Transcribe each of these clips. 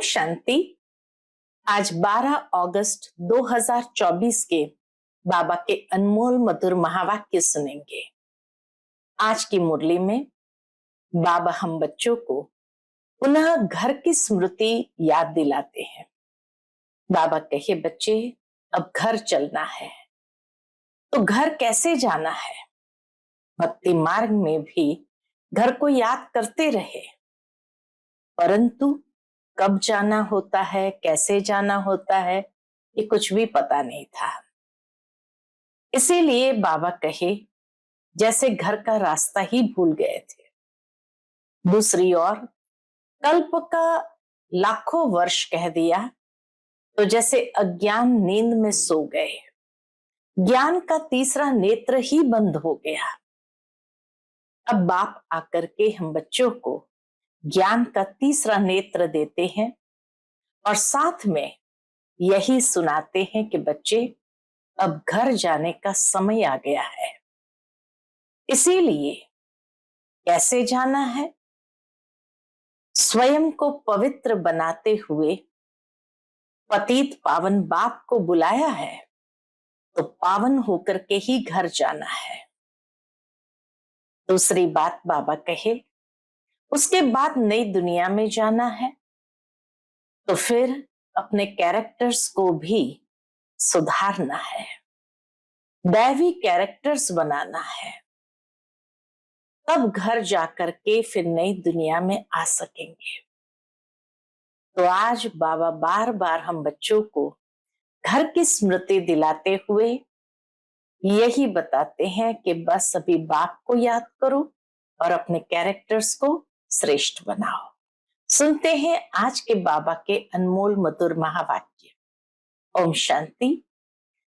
शांति। आज 12 अगस्त 2024 के बाबा के अनमोल मधुर महावाक्य सुनेंगे। आज की मुरली में बाबा हम बच्चों को पुनः घर की स्मृति याद दिलाते हैं। बाबा कहे, बच्चे अब घर चलना है। तो घर कैसे जाना है? भक्ति मार्ग में भी घर को याद करते रहे, परंतु कब जाना होता है, कैसे जाना होता है, ये कुछ भी पता नहीं था। इसीलिए बाबा कहे जैसे घर का रास्ता ही भूल गए थे। दूसरी ओर कल्प का लाखों वर्ष कह दिया तो जैसे अज्ञान नींद में सो गए, ज्ञान का तीसरा नेत्र ही बंद हो गया। अब बाप आकर के हम बच्चों को ज्ञान का तीसरा नेत्र देते हैं और साथ में यही सुनाते हैं कि बच्चे अब घर जाने का समय आ गया है। इसीलिए कैसे जाना है? स्वयं को पवित्र बनाते हुए पतित पावन बाप को बुलाया है, तो पावन होकर के ही घर जाना है। दूसरी बात बाबा कहे, उसके बाद नई दुनिया में जाना है, तो फिर अपने कैरेक्टर्स को भी सुधारना है, दैवी कैरेक्टर्स बनाना है, तब घर जाकर के फिर नई दुनिया में आ सकेंगे। तो आज बाबा बार बार हम बच्चों को घर की स्मृति दिलाते हुए यही बताते हैं कि बस अभी बाप को याद करो और अपने कैरेक्टर्स को श्रेष्ठ बनाओ। सुनते हैं आज के बाबा के अनमोल मधुर महावाक्य। ओम शांति।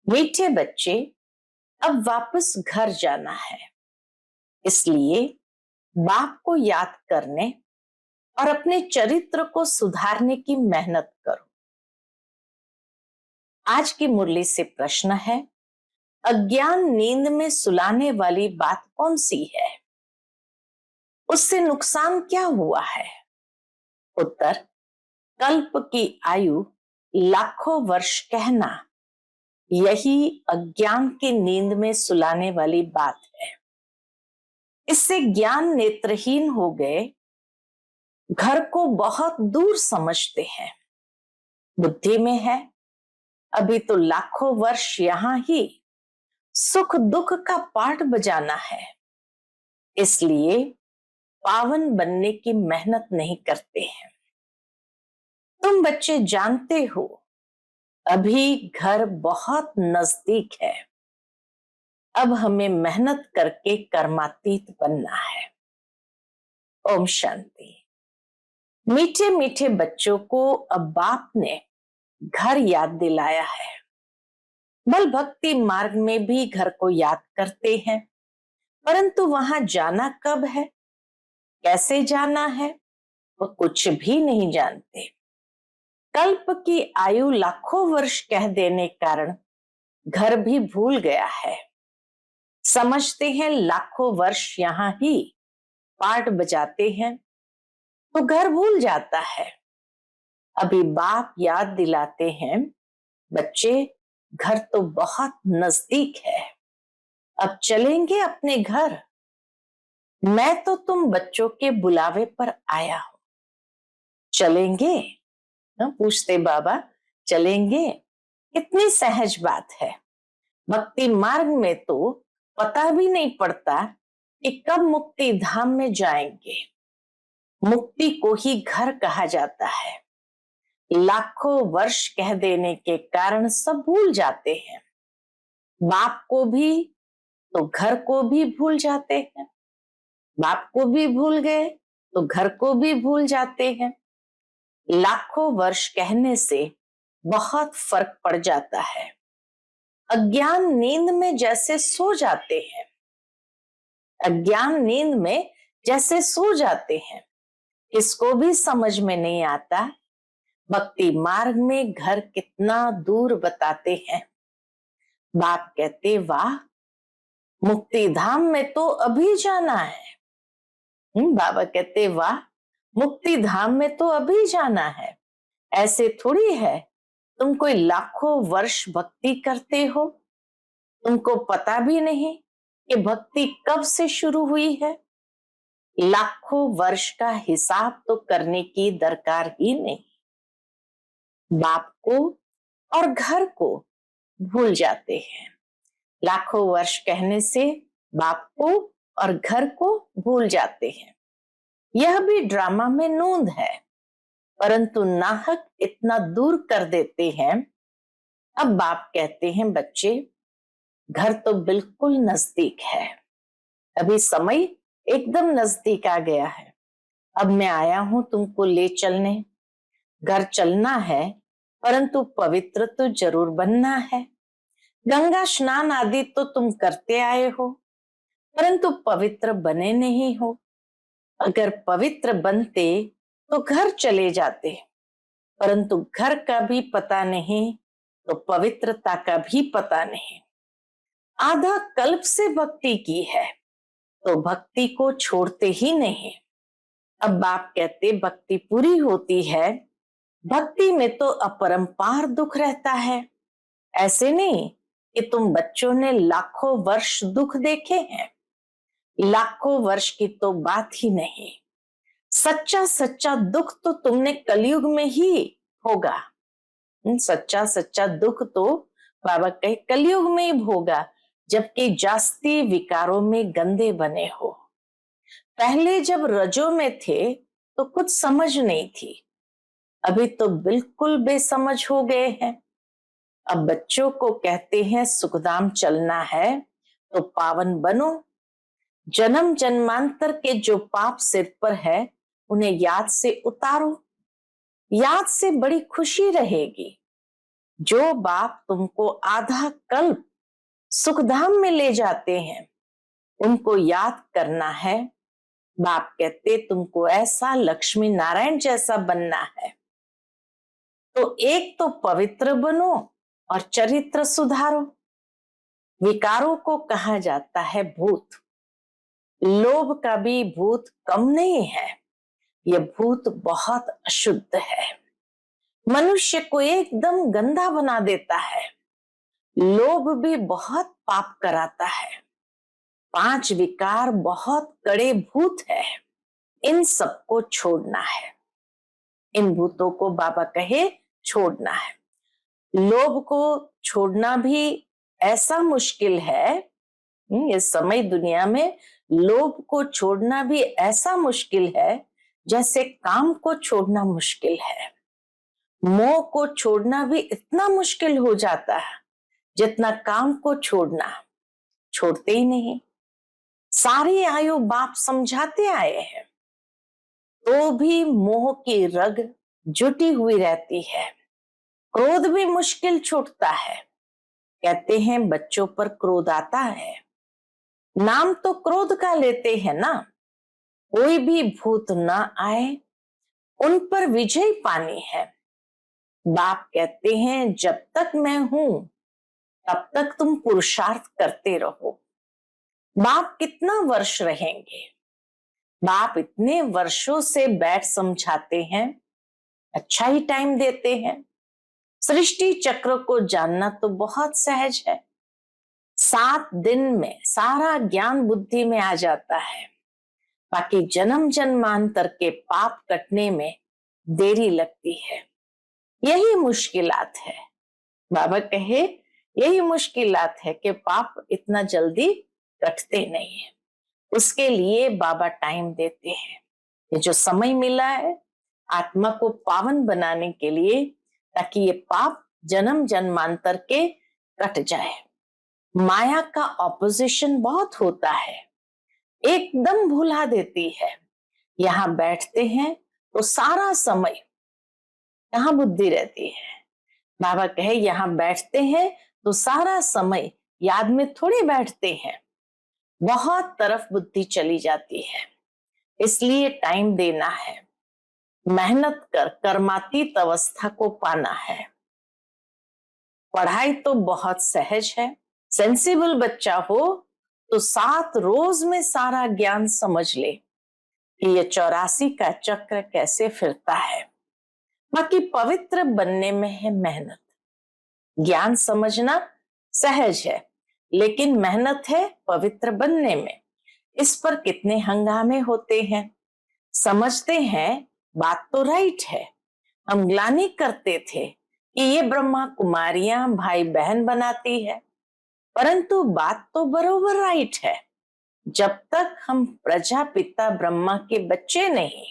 मीठे बच्चे, अब वापस घर जाना है, इसलिए बाप को याद करने और अपने चरित्र को सुधारने की मेहनत करो। आज की मुरली से प्रश्न है, अज्ञान नींद में सुलाने वाली बात कौन सी है? उससे नुकसान क्या हुआ है? उत्तर, कल्प की आयु लाखों वर्ष कहना यही अज्ञान की नींद में सुलाने वाली बात है। इससे ज्ञान नेत्रहीन हो गए, घर को बहुत दूर समझते हैं। बुद्धि में है अभी तो लाखों वर्ष यहां ही सुख दुख का पाठ बजाना है, इसलिए पावन बनने की मेहनत नहीं करते हैं। तुम बच्चे जानते हो अभी घर बहुत नजदीक है, अब हमें मेहनत करके कर्मातीत बनना है। ओम शांति। मीठे मीठे बच्चों को अब बाप ने घर याद दिलाया है। बल भक्ति मार्ग में भी घर को याद करते हैं, परंतु वहां जाना कब है, कैसे जाना है, वो कुछ भी नहीं जानते। कल्प की आयु लाखों वर्ष कह देने कारण घर भी भूल गया है। समझते हैं लाखों वर्ष यहां ही पाठ बजाते हैं, तो घर भूल जाता है। अभी बाप याद दिलाते हैं, बच्चे घर तो बहुत नजदीक है, अब चलेंगे अपने घर। मैं तो तुम बच्चों के बुलावे पर आया हूं, चलेंगे? पूछते बाबा, चलेंगे? कितनी सहज बात है। भक्ति मार्ग में तो पता भी नहीं पड़ता कि कब मुक्ति धाम में जाएंगे। मुक्ति को ही घर कहा जाता है। लाखों वर्ष कह देने के कारण सब भूल जाते हैं। बाप को भी तो घर को भी भूल जाते हैं। बाप को भी भूल गए तो घर को भी भूल जाते हैं। लाखों वर्ष कहने से बहुत फर्क पड़ जाता है। अज्ञान नींद में जैसे सो जाते हैं, अज्ञान नींद में जैसे सो जाते हैं, इसको भी समझ में नहीं आता भक्ति मार्ग में घर कितना दूर बताते हैं। बाप कहते, वाह, मुक्ति धाम में तो अभी जाना है। बाबा कहते, वाह, मुक्ति धाम में तो अभी जाना है, ऐसे थोड़ी है तुम कोई लाखों वर्ष भक्ति करते हो, तुमको पता भी नहीं कि भक्ति कब से शुरू हुई है। लाखों वर्ष का हिसाब तो करने की दरकार ही नहीं। बाप को और घर को भूल जाते हैं। लाखों वर्ष कहने से बाप को और घर को भूल जाते हैं। यह भी ड्रामा में नूंद है, परंतु नाहक इतना दूर कर देते हैं। अब बाप कहते हैं, बच्चे घर तो बिल्कुल नजदीक है, अभी समय एकदम नजदीक आ गया है। अब मैं आया हूं तुमको ले चलने। घर चलना है, परंतु पवित्र तो जरूर बनना है। गंगा स्नान आदि तो तुम करते आए हो, परंतु पवित्र बने नहीं हो। अगर पवित्र बनते तो घर चले जाते, परंतु घर का भी पता नहीं तो पवित्रता का भी पता नहीं। आधा कल्प से भक्ति की है तो भक्ति को छोड़ते ही नहीं। अब बाप कहते भक्ति पूरी होती है, भक्ति में तो अपरंपार दुख रहता है। ऐसे नहीं कि तुम बच्चों ने लाखों वर्ष दुख देखे हैं, लाखों वर्ष की तो बात ही नहीं। सच्चा सच्चा दुख तो तुमने कलयुग में ही होगा। सच्चा सच्चा दुख तो बाबा कहे कलयुग में ही होगा, जबकि जास्ती विकारों में गंदे बने हो। पहले जब रजो में थे तो कुछ समझ नहीं थी, अभी तो बिल्कुल बेसमझ हो गए हैं। अब बच्चों को कहते हैं सुखधाम चलना है तो पावन बनो। जन्म जन्मांतर के जो पाप सिर पर है उन्हें याद से उतारो, याद से बड़ी खुशी रहेगी। जो बाप तुमको आधा कल्प सुखधाम में ले जाते हैं उनको याद करना है। बाप कहते तुमको ऐसा लक्ष्मी नारायण जैसा बनना है, तो एक तो पवित्र बनो और चरित्र सुधारो। विकारों को कहा जाता है भूत। लोभ का भी भूत कम नहीं है, यह भूत बहुत अशुद्ध है, मनुष्य को एकदम गंदा बना देता है। लोभ भी बहुत पाप कराता है। 5 विकार बहुत कड़े भूत है, इन सबको छोड़ना है। इन भूतों को बाबा कहे छोड़ना है। लोभ को छोड़ना भी ऐसा मुश्किल है, इस समय दुनिया में लोभ को छोड़ना भी ऐसा मुश्किल है जैसे काम को छोड़ना मुश्किल है। मोह को छोड़ना भी इतना मुश्किल हो जाता है जितना काम को छोड़ना। छोड़ते ही नहीं। सारी आयु बाप समझाते आए हैं तो भी मोह की रग जुटी हुई रहती है। क्रोध भी मुश्किल छूटता है। कहते हैं बच्चों पर क्रोध आता है, नाम तो क्रोध का लेते हैं ना। कोई भी भूत ना आए, उन पर विजय पानी है। बाप कहते हैं जब तक मैं हूं तब तक तुम पुरुषार्थ करते रहो। बाप कितना वर्ष रहेंगे? बाप इतने वर्षों से बैठ समझाते हैं, अच्छा ही टाइम देते हैं। सृष्टि चक्र को जानना तो बहुत सहज है। 7 दिन में सारा ज्ञान बुद्धि में आ जाता है। बाकी जन्म जन्मांतर के पाप कटने में देरी लगती है। यही मुश्किलात है। बाबा कहे यही मुश्किलात है कि पाप इतना जल्दी कटते नहीं है। उसके लिए बाबा टाइम देते हैं। ये जो समय मिला है आत्मा को पावन बनाने के लिए, ताकि ये पाप जन्म जन्मांतर के कट जाए। माया का ऑपोजिशन बहुत होता है, एकदम भुला देती है। यहाँ बैठते हैं तो सारा समय कहाँ बुद्धि रहती है। बाबा कहे यहाँ बैठते हैं तो सारा समय याद में थोड़ी बैठते हैं, बहुत तरफ बुद्धि चली जाती है। इसलिए टाइम देना है, मेहनत कर कर्मातीत अवस्था को पाना है। पढ़ाई तो बहुत सहज है। सेंसिबल बच्चा हो तो 7 रोज में सारा ज्ञान समझ ले कि ये 84 का चक्र कैसे फिरता है। बाकी पवित्र बनने में है मेहनत। ज्ञान समझना सहज है, लेकिन मेहनत है पवित्र बनने में। इस पर कितने हंगामे होते हैं। समझते हैं बात तो राइट है, हम ग्लानि करते थे कि ये ब्रह्मा कुमारियां भाई बहन बनाती है, परंतु बात तो बरोबर राइट है। जब तक हम प्रजापिता ब्रह्मा के बच्चे नहीं,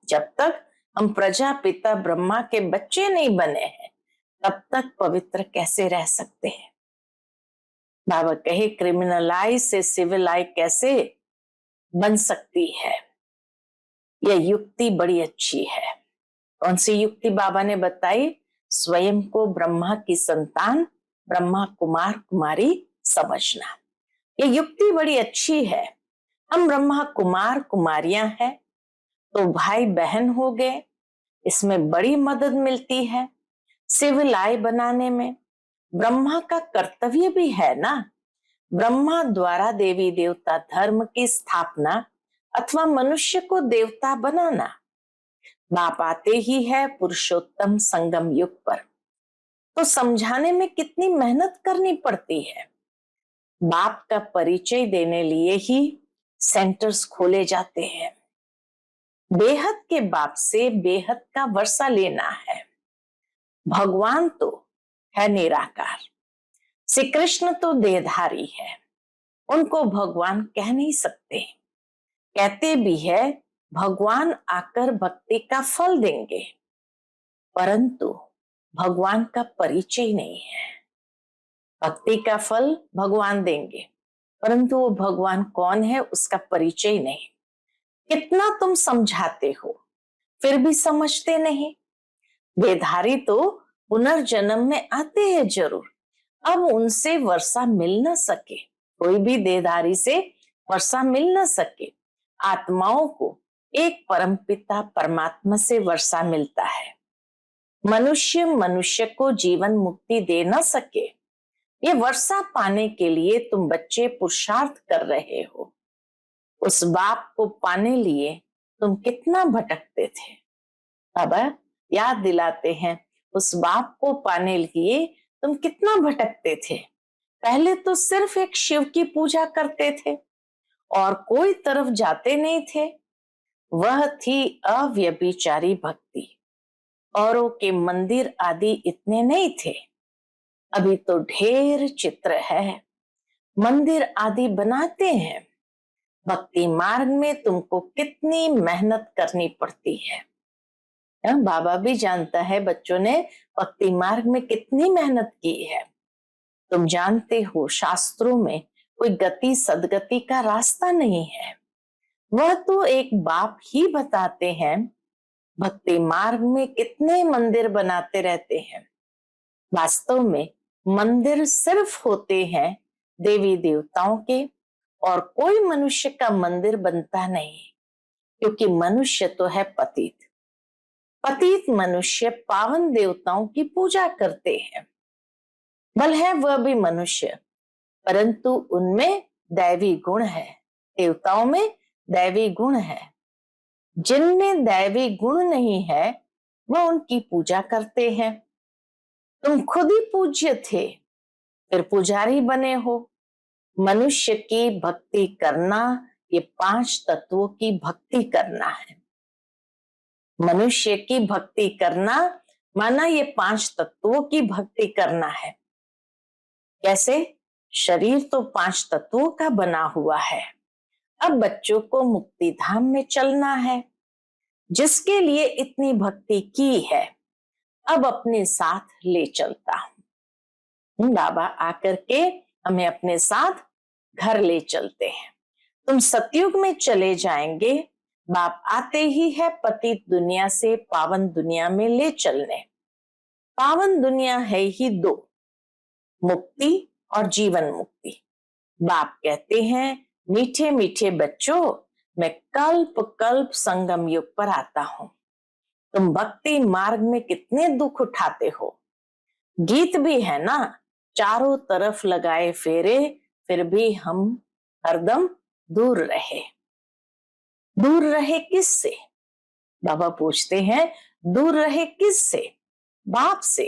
जब तक हम प्रजापिता ब्रह्मा के बच्चे नहीं बने हैं, तब तक पवित्र कैसे रह सकते हैं। बाबा कहे क्रिमिनल आई से सिविल आई कैसे बन सकती है। यह युक्ति बड़ी अच्छी है। कौन सी युक्ति बाबा ने बताई? स्वयं को ब्रह्मा की संतान, ब्रह्मा कुमार कुमारी समझना। यह युक्ति बड़ी अच्छी है। हम ब्रह्मा कुमार कुमारियां हैं तो भाई बहन हो गए, इसमें बड़ी मदद मिलती है। सिविल आई बनाने में ब्रह्मा का कर्तव्य भी है ना। ब्रह्मा द्वारा देवी देवता धर्म की स्थापना अथवा मनुष्य को देवता बनाना। बाप आते ही है पुरुषोत्तम संगम युग पर, तो समझाने में कितनी मेहनत करनी पड़ती है। बाप का परिचय देने लिए ही सेंटर्स खोले जाते हैं। बेहद के बाप से बेहद का वर्षा लेना है। भगवान तो है निराकार, श्री कृष्ण तो देहधारी है, उनको भगवान कह नहीं सकते। कहते भी है भगवान आकर भक्ति का फल देंगे, परंतु भगवान का परिचय नहीं है। भक्ति का फल भगवान देंगे, परंतु वो भगवान कौन है उसका परिचय नहीं। कितना तुम समझाते हो फिर भी समझते नहीं। देहधारी तो पुनर्जन्म में आते हैं जरूर, अब उनसे वर्षा मिल न सके, कोई भी देहधारी से वर्षा मिल न सके। आत्माओं को एक परमपिता परमात्मा से वर्षा मिलता है। मनुष्य मनुष्य को जीवन मुक्ति दे न सके, ये वर्षा पाने के लिए तुम बच्चे पुरुषार्थ कर रहे हो। उस बाप को पाने लिए तुम कितना भटकते थे। अब याद दिलाते हैं, उस बाप को पाने लिए तुम कितना भटकते थे। पहले तो सिर्फ एक शिव की पूजा करते थे और कोई तरफ जाते नहीं थे। वह थी अव्यभिचारी भक्ति। औरों के मंदिर आदि इतने नहीं थे, अभी तो ढेर चित्र है, मंदिर आदि बनाते हैं। भक्ति मार्ग में तुमको कितनी मेहनत करनी पड़ती है। बाबा भी जानता है बच्चों ने भक्ति मार्ग में कितनी मेहनत की है। तुम जानते हो शास्त्रों में कोई गति सदगति का रास्ता नहीं है, वह तो एक बाप ही बताते हैं। भक्ति मार्ग में कितने मंदिर बनाते रहते हैं। वास्तव में मंदिर सिर्फ होते हैं देवी देवताओं के, और कोई मनुष्य का मंदिर बनता नहीं, क्योंकि मनुष्य तो है पतित। पतित मनुष्य पावन देवताओं की पूजा करते हैं। बल है वह भी मनुष्य, परंतु उनमें दैवी गुण है, देवताओं में दैवी गुण है। जिनमें दैवी गुण नहीं है वह उनकी पूजा करते हैं। तुम खुद ही पूज्य थे, फिर पुजारी बने हो। मनुष्य की भक्ति करना ये 5 तत्वों की भक्ति करना है। मनुष्य की भक्ति करना माना ये 5 तत्वों की भक्ति करना है। कैसे? शरीर तो 5 तत्वों का बना हुआ है। अब बच्चों को मुक्ति धाम में चलना है, जिसके लिए इतनी भक्ति की है, अब अपने साथ ले चलता हूं। बाबा आकर के हमें अपने साथ घर ले चलते हैं। तुम सतयुग में चले जाएंगे, बाप आते ही है पतित दुनिया से पावन दुनिया में ले चलने। पावन दुनिया है ही 2, मुक्ति और जीवन मुक्ति। बाप कहते हैं मीठे मीठे बच्चों, मैं कल्प कल्प संगम युग पर आता हूं। तुम भक्ति मार्ग में कितने दुख उठाते हो। गीत भी है ना, चारों तरफ लगाए फेरे, फिर भी हम हरदम दूर रहे। दूर रहे किससे? बाबा पूछते हैं दूर रहे किससे? बाप से।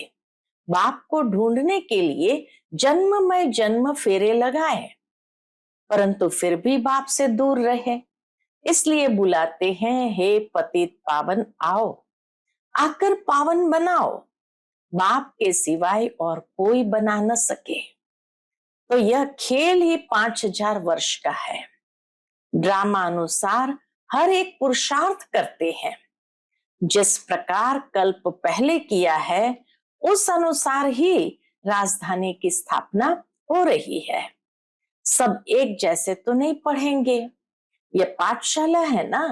बाप को ढूंढने के लिए जन्ममय जन्म फेरे लगाए, परंतु फिर भी बाप से दूर रहे। इसलिए बुलाते हैं, हे पतित पावन आओ, आकर पावन बनाओ। बाप के सिवाय और कोई बना न सके। तो यह खेल ही 5000 वर्ष का है। ड्रामा अनुसार हर एक पुरुषार्थ करते हैं। जिस प्रकार कल्प पहले किया है उस अनुसार ही राजधानी की स्थापना हो रही है। सब एक जैसे तो नहीं पढ़ेंगे। यह पाठशाला है ना,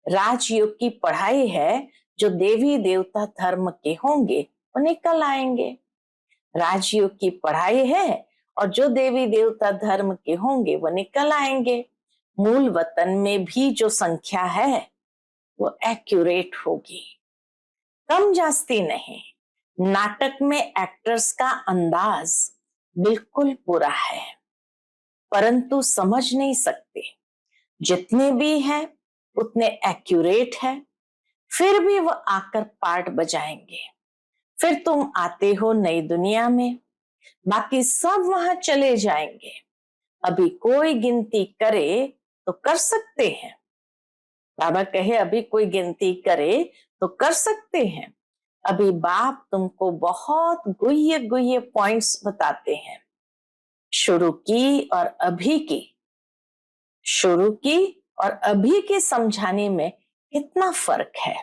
राजयोग की पढ़ाई है। जो देवी देवता धर्म के होंगे वो निकल आएंगे। राजयोग की पढ़ाई है और जो देवी देवता धर्म के होंगे वो निकल आएंगे। मूल वतन में भी जो संख्या है वो एक्यूरेट होगी, कम जास्ती नहीं। नाटक में एक्टर्स का अंदाज बिल्कुल पूरा है, परंतु समझ नहीं सकते। जितने भी हैं उतने एक्यूरेट है, फिर भी वो आकर पार्ट बजाएंगे। फिर तुम आते हो नई दुनिया में, बाकी सब वहां चले जाएंगे। अभी कोई गिनती करे तो कर सकते हैं। बाबा कहे अभी कोई गिनती करे तो कर सकते हैं। अभी बाप तुमको बहुत गुह्य गुह्य पॉइंट्स बताते हैं। शुरू की और अभी की, शुरू की और अभी के समझाने में कितना फर्क है।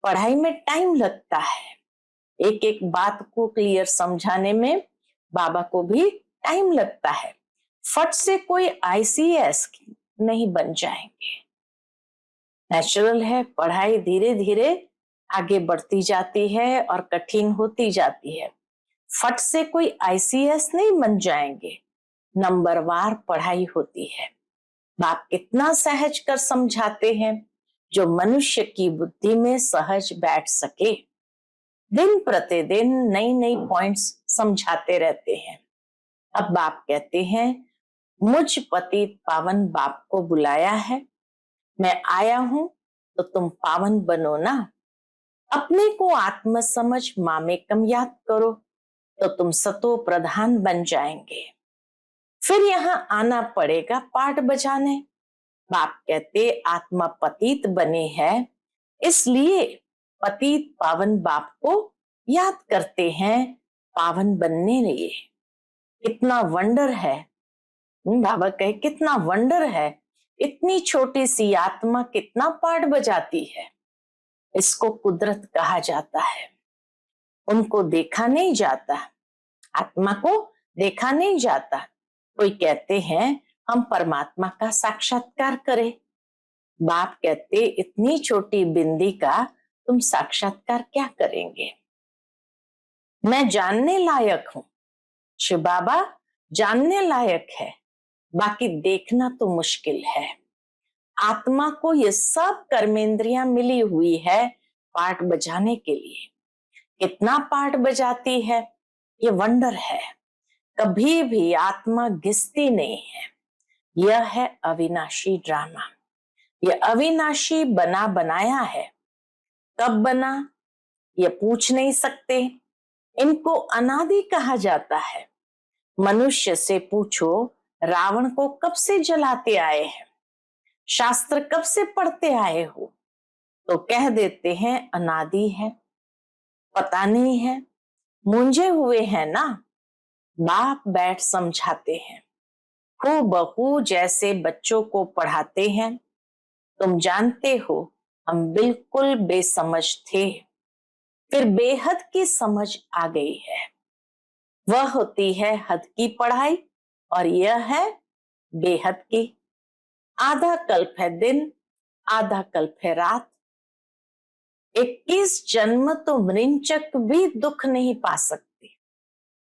पढ़ाई में टाइम लगता है, एक एक बात को क्लियर समझाने में बाबा को भी टाइम लगता है। फट से कोई आईसीएस नहीं बन जाएंगे। नेचुरल है, पढ़ाई धीरे धीरे आगे बढ़ती जाती है और कठिन होती जाती है। फट से कोई आईसीएस नहीं बन जाएंगे, नंबरवार पढ़ाई होती है। बाप कितना सहज कर समझाते हैं, जो मनुष्य की बुद्धि में सहज बैठ सके। दिन प्रतिदिन नई नई पॉइंट्स समझाते रहते हैं। अब बाप कहते हैं, मुझ पतित पावन बाप को बुलाया है, मैं आया हूं तो तुम पावन बनो ना। अपने को आत्म समझ मामेकम याद करो तो तुम सतो प्रधान बन जाएंगे। फिर यहाँ आना पड़ेगा पाठ बजाने। बाप कहते आत्मा पतित बने हैं, इसलिए पतित पावन बाप को याद करते हैं पावन बनने लिए। कितना वंडर है। बाबा कहे कितना वंडर है, इतनी छोटी सी आत्मा कितना पाठ बजाती है। इसको कुदरत कहा जाता है। उनको देखा नहीं जाता, आत्मा को देखा नहीं जाता। कोई कहते हैं हम परमात्मा का साक्षात्कार करें। बाप कहते इतनी छोटी बिंदी का तुम साक्षात्कार क्या करेंगे। मैं जानने लायक हूं, शिव बाबा जानने लायक है, बाकी देखना तो मुश्किल है। आत्मा को ये सब कर्मेंद्रियां मिली हुई है पाठ बजाने के लिए। कितना पाठ बजाती है ये वंडर है। कभी भी आत्मा घिसती नहीं है। यह है अविनाशी ड्रामा। यह अविनाशी बना बनाया है। कब बना ये पूछ नहीं सकते। इनको अनादि कहा जाता है। मनुष्य से पूछो रावण को कब से जलाते आए हैं, शास्त्र कब से पढ़ते आए हो, तो कह देते हैं अनादि है, पता नहीं है, मूंझे हुए हैं ना। बाप बैठ समझाते हैं, हूबहू जैसे बच्चों को पढ़ाते हैं। तुम जानते हो हम बिल्कुल बेसमझ थे, फिर बेहद की समझ आ गई है। वह होती है हद की पढ़ाई और यह है बेहद की। आधा कल्प है दिन, आधा कल्प है रात। 21 जन्म तो मृंचक भी दुख नहीं पा सकते।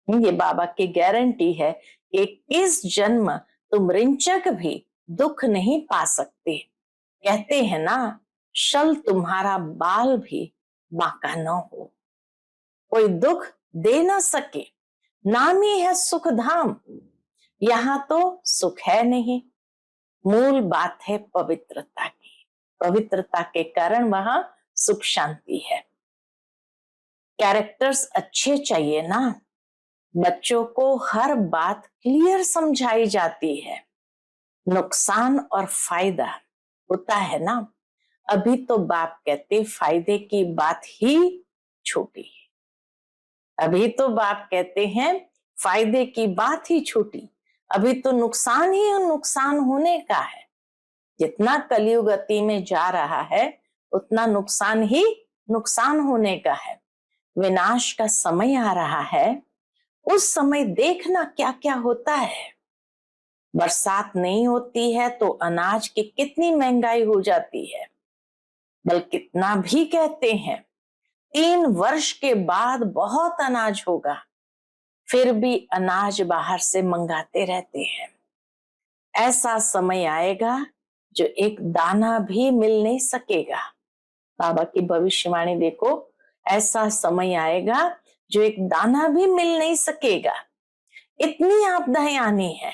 ये बाबा की गारंटी है कि 21 जन्म तो मृंचक भी दुख नहीं पा सकते। कहते हैं ना, शल तुम्हारा बाल भी बांका न हो, कोई दुख दे ना सके। नाम ही है सुख धाम, यहाँ तो सुख है नहीं। मूल बात है पवित्रता की। पवित्रता के कारण वहां सुख शांति है। कैरेक्टर्स अच्छे चाहिए ना। बच्चों को हर बात क्लियर समझाई जाती है, नुकसान और फायदा होता है ना। अभी तो बाप कहते फायदे की बात ही छोटी है, अभी तो बाप कहते हैं फायदे की बात ही छोटी, अभी तो नुकसान ही नुकसान होने का है। जितना कलयुग गति में जा रहा है उतना नुकसान ही नुकसान होने का है। विनाश का समय आ रहा है, उस समय देखना क्या क्या होता है। बरसात नहीं होती है तो अनाज की कितनी महंगाई हो जाती है। बल्कि कितना भी कहते हैं 3 वर्ष के बाद बहुत अनाज होगा, फिर भी अनाज बाहर से मंगाते रहते हैं। ऐसा समय आएगा जो एक दाना भी मिल नहीं सकेगा। बाबा की भविष्यवाणी देखो, ऐसा समय आएगा जो एक दाना भी मिल नहीं सकेगा। इतनी आपदाएं आनी है,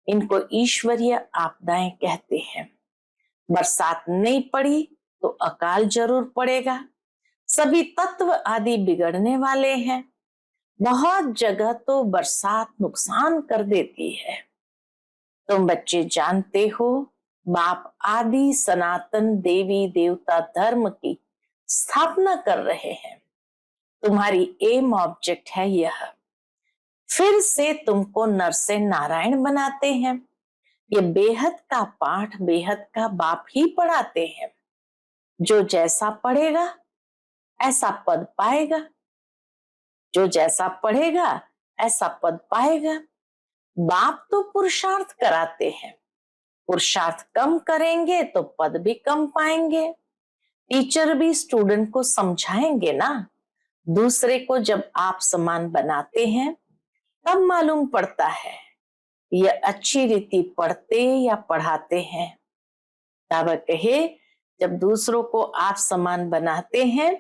इनको ईश्वरीय आपदाएं कहते हैं। बरसात नहीं पड़ी तो अकाल जरूर पड़ेगा। सभी तत्व आदि बिगड़ने वाले हैं। बहुत जगह तो बरसात नुकसान कर देती है। तुम बच्चे जानते हो, बाप आदि सनातन देवी देवता धर्म की स्थापना कर रहे हैं। तुम्हारी एम ऑब्जेक्ट है यह। फिर से तुमको नर से नारायण बनाते हैं। ये बेहद का पाठ बेहद का बाप ही पढ़ाते हैं। जो जैसा पढ़ेगा ऐसा पद पाएगा, जो जैसा पढ़ेगा ऐसा पद पाएगा। बाप तो पुरुषार्थ कराते हैं, पुरुषार्थ कम करेंगे तो पद भी कम पाएंगे। टीचर भी स्टूडेंट को समझाएंगे ना। दूसरे को जब आप समान बनाते हैं तब मालूम पड़ता है ये अच्छी रीति पढ़ते या पढ़ाते हैं। बाबा कहे जब दूसरों को आप समान बनाते हैं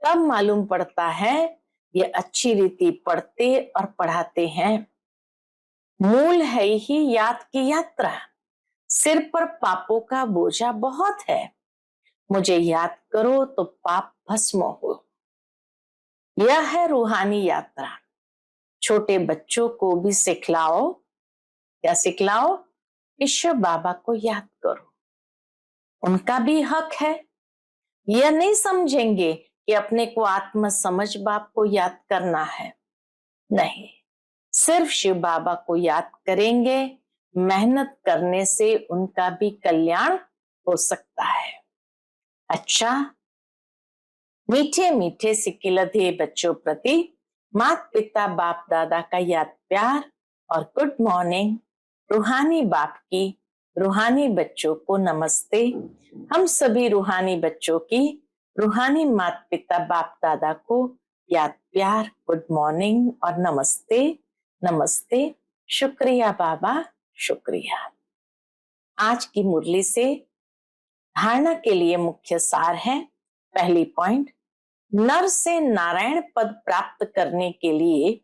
तब मालूम पड़ता है ये अच्छी रीति पढ़ते और पढ़ाते हैं। मूल है ही याद की यात्रा। सिर पर पापों का बोझा बहुत है, मुझे याद करो तो पाप भस्म हो। यह है रूहानी यात्रा। छोटे बच्चों को भी सिखलाओ, क्या सिखलाओ? ईश्वर बाबा को याद करो, उनका भी हक है। यह नहीं समझेंगे कि अपने को आत्म समझ बाप को याद करना है, नहीं, सिर्फ शिव बाबा को याद करेंगे। मेहनत करने से उनका भी कल्याण हो सकता है। अच्छा, मीठे मीठे सिकिलधे बच्चों प्रति माता पिता बाप दादा का याद प्यार और गुड मॉर्निंग। रूहानी बाप की रूहानी बच्चों को नमस्ते। हम सभी रूहानी बच्चों की रूहानी माता पिता बाप दादा को याद प्यार, गुड मॉर्निंग और नमस्ते नमस्ते। शुक्रिया बाबा, शुक्रिया। आज की मुरली से धारणा के लिए मुख्य सार है। पहली पॉइंट, नर से नारायण पद प्राप्त करने के लिए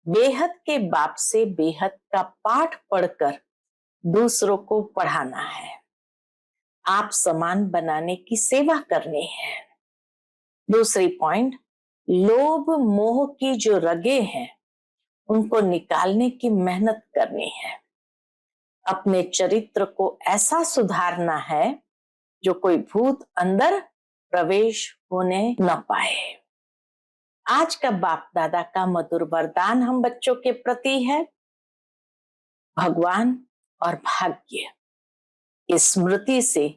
बेहद के बाप से बेहद का पाठ पढ़कर दूसरों को पढ़ाना है। आप समान बनाने की सेवा करनी है। दूसरी पॉइंट, लोभ मोह की जो रगे हैं उनको निकालने की मेहनत करनी है। अपने चरित्र को ऐसा सुधारना है जो कोई भूत अंदर प्रवेश होने न पाए। आज का बाप दादा का मधुर वरदान हम बच्चों के प्रति है, भगवान और भाग्य। इस स्मृति से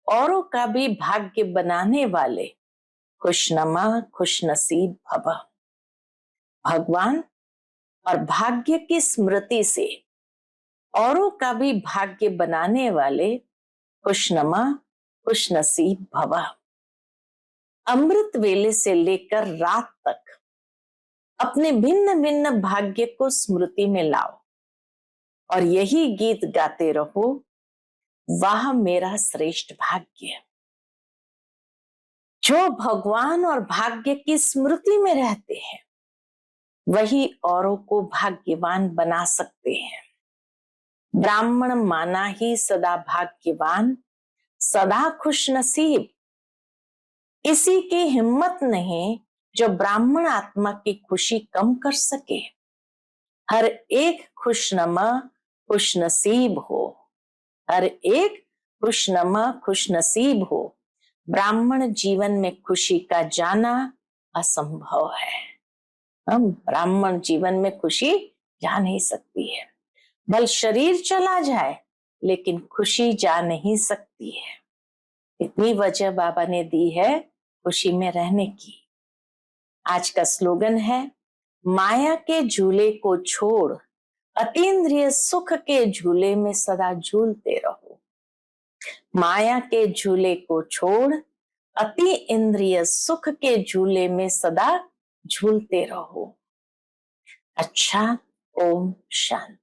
औरों का भी भाग्य बनाने वाले खुशनमा खुशनसीब भव। भगवान और भाग्य की स्मृति से औरों का भी भाग्य बनाने वाले खुशनमा खुशनसीब भव। अमृत वेले से लेकर रात तक अपने भिन्न भिन्न भाग्य को स्मृति में लाओ और यही गीत गाते रहो, वाह मेरा श्रेष्ठ भाग्य। जो भगवान और भाग्य की स्मृति में रहते हैं वही औरों को भाग्यवान बना सकते हैं। ब्राह्मण माना ही सदा भाग्यवान, सदा खुश नसीब। इसी की हिम्मत नहीं जो ब्राह्मण आत्मा की खुशी कम कर सके। हर एक खुशनमा खुश नसीब हो, हर एक खुशनमा खुश नसीब हो। ब्राह्मण जीवन में खुशी का जाना असंभव है। हम ब्राह्मण जीवन में खुशी जा नहीं सकती है। बल शरीर चला जाए लेकिन खुशी जा नहीं सकती है। इतनी वजह बाबा ने दी है खुशी में रहने की। आज का स्लोगन है, माया के झूले को छोड़ अतीन्द्रिय सुख के झूले में सदा झूलते रहो। माया के झूले को छोड़ अति इंद्रिय सुख के झूले में सदा झूलते रहो। अच्छा, ओम शांति।